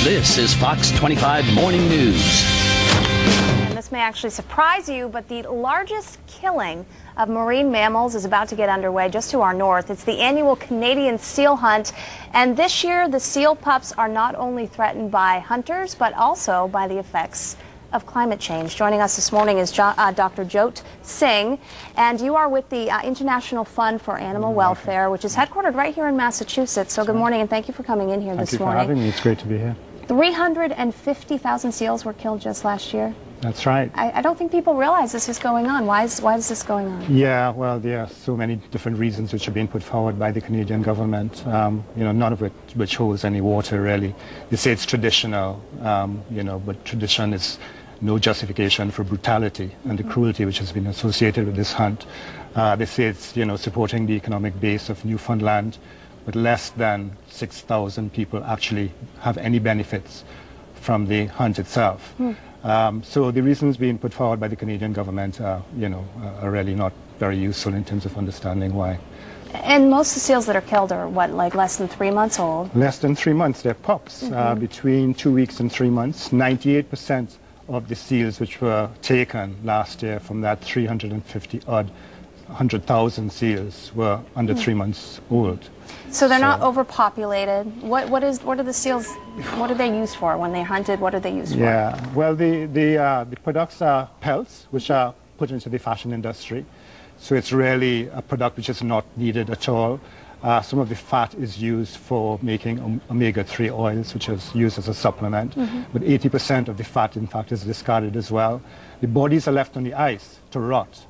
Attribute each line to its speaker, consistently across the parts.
Speaker 1: This is Fox 25 Morning News.
Speaker 2: And this may actually surprise you, but the largest killing of marine mammals is about to get underway just to our north. It's the annual Canadian seal hunt, and this year the seal pups are not only threatened by hunters, but also by the effects of climate change. Joining us this morning is Dr. Joth Singh, and you are with the International Fund for Animal Welfare, which is headquartered right here in Massachusetts. So good morning, and thank you for coming in here this morning.
Speaker 3: Thank you for having me. It's great to be here.
Speaker 2: 350,000 seals were killed just last year.
Speaker 3: That's right.
Speaker 2: I don't think people realize this is going on. Why is this going on?
Speaker 3: Yeah, well, there are so many different reasons which are being put forward by the Canadian government, none of which holds any water, really. They say it's traditional, but tradition is no justification for brutality and the cruelty which has been associated with this hunt. They say it's, supporting the economic base of Newfoundland, but less than 6,000 people actually have any benefits from the hunt itself. So the reasons being put forward by the Canadian government are really not very useful in terms of understanding why.
Speaker 2: And most of the seals that are killed are, what, like less than 3 months old?
Speaker 3: Less than 3 months. They're pups, between 2 weeks and 3 months. 98% of the seals which were taken last year from that 350-odd 100,000 seals were under 3 months old.
Speaker 2: So they're not overpopulated. What are the seals, what are they used for when they're hunted? What are they used for?
Speaker 3: Yeah, well, the products are pelts, which are put into the fashion industry. So it's really a product which is not needed at all. Some of the fat is used for making omega-3 oils, which is used as a supplement. But 80% of the fat, in fact, is discarded as well. The bodies are left on the ice to rot.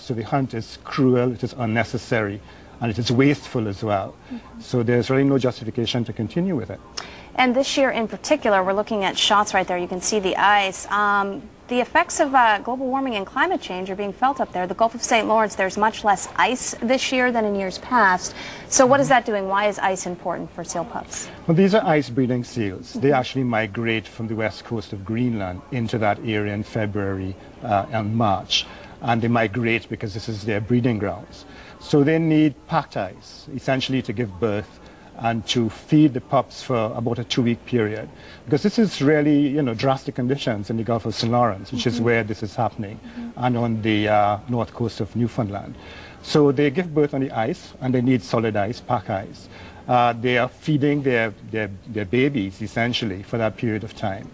Speaker 3: So the hunt is cruel, it is unnecessary, and it is wasteful as well. So there's really no justification to continue with it.
Speaker 2: And this year in particular, we're looking at shots right there. You can see the ice. The effects of global warming and climate change are being felt up there. The Gulf of St. Lawrence, there's much less ice this year than in years past. So what is that doing? Why is ice important for seal pups?
Speaker 3: Well, these are ice-breeding seals. They actually migrate from the west coast of Greenland into that area in February and March. And they migrate because this is their breeding grounds. So they need packed ice, essentially to give birth and to feed the pups for about a 2-week period. Because this is really, drastic conditions in the Gulf of St. Lawrence, which is where this is happening, and on the north coast of Newfoundland. So they give birth on the ice, and they need solid ice, pack ice. They are feeding their babies, essentially, for that period of time.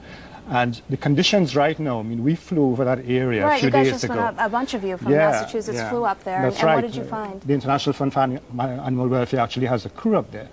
Speaker 3: And the conditions right now, we flew over that area a few days ago.
Speaker 2: Right, you guys just went up, a bunch of you from Massachusetts flew up there.
Speaker 3: That's
Speaker 2: and
Speaker 3: right.
Speaker 2: What did you find?
Speaker 3: The International Fund for Animal Welfare actually has a crew up there.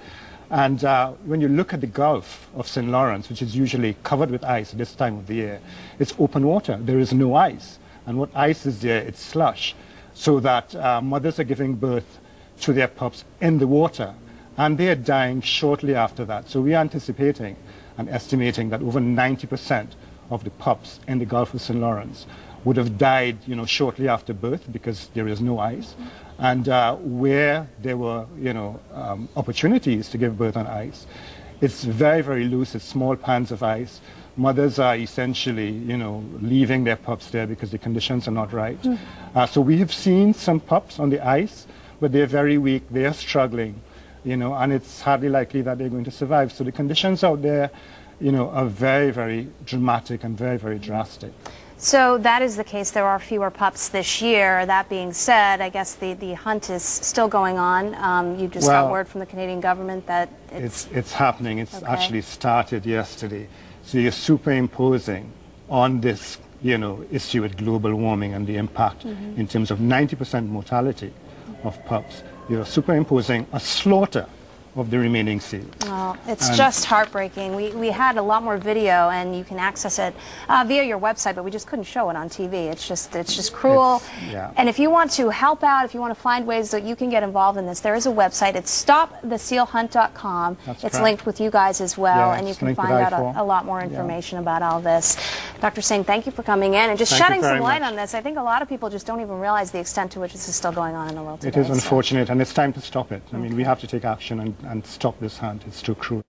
Speaker 3: And when you look at the Gulf of St. Lawrence, which is usually covered with ice at this time of the year, it's open water. There is no ice. And what ice is there, it's slush. So that mothers are giving birth to their pups in the water. And they are dying shortly after that. So we are anticipating and estimating that over 90% of the pups in the Gulf of St. Lawrence would have died, shortly after birth because there is no ice. And where there were, opportunities to give birth on ice, it's very, very loose. It's small pans of ice. Mothers are essentially, leaving their pups there because the conditions are not right. So we have seen some pups on the ice, but they're very weak. They are struggling. And it's hardly likely that they're going to survive. So the conditions out there, are very, very dramatic and very, very drastic.
Speaker 2: So that is the case. There are fewer pups this year. That being said, I guess the hunt is still going on. You just got word from the Canadian government that
Speaker 3: it's happening. It's actually started yesterday. So you're superimposing on this, issue with global warming and the impact in terms of 90% mortality of pups. You're superimposing a slaughter of the remaining seals.
Speaker 2: Oh, it's just heartbreaking. We had a lot more video, and you can access it via your website, but we just couldn't show it on TV. It's just cruel. And if you want to help out, if you want to find ways that you can get involved in this, there is a website. It's stopthesealhunt.com. It's linked with you guys as well, and you can find out a lot more information about all this. Dr. Singh, thank you for coming in and just shedding some light on this. I think a lot of people just don't even realize the extent to which this is still going on in the world today.
Speaker 3: It is unfortunate, and it's time to stop it. We have to take action and stop this hunt. It's too cruel.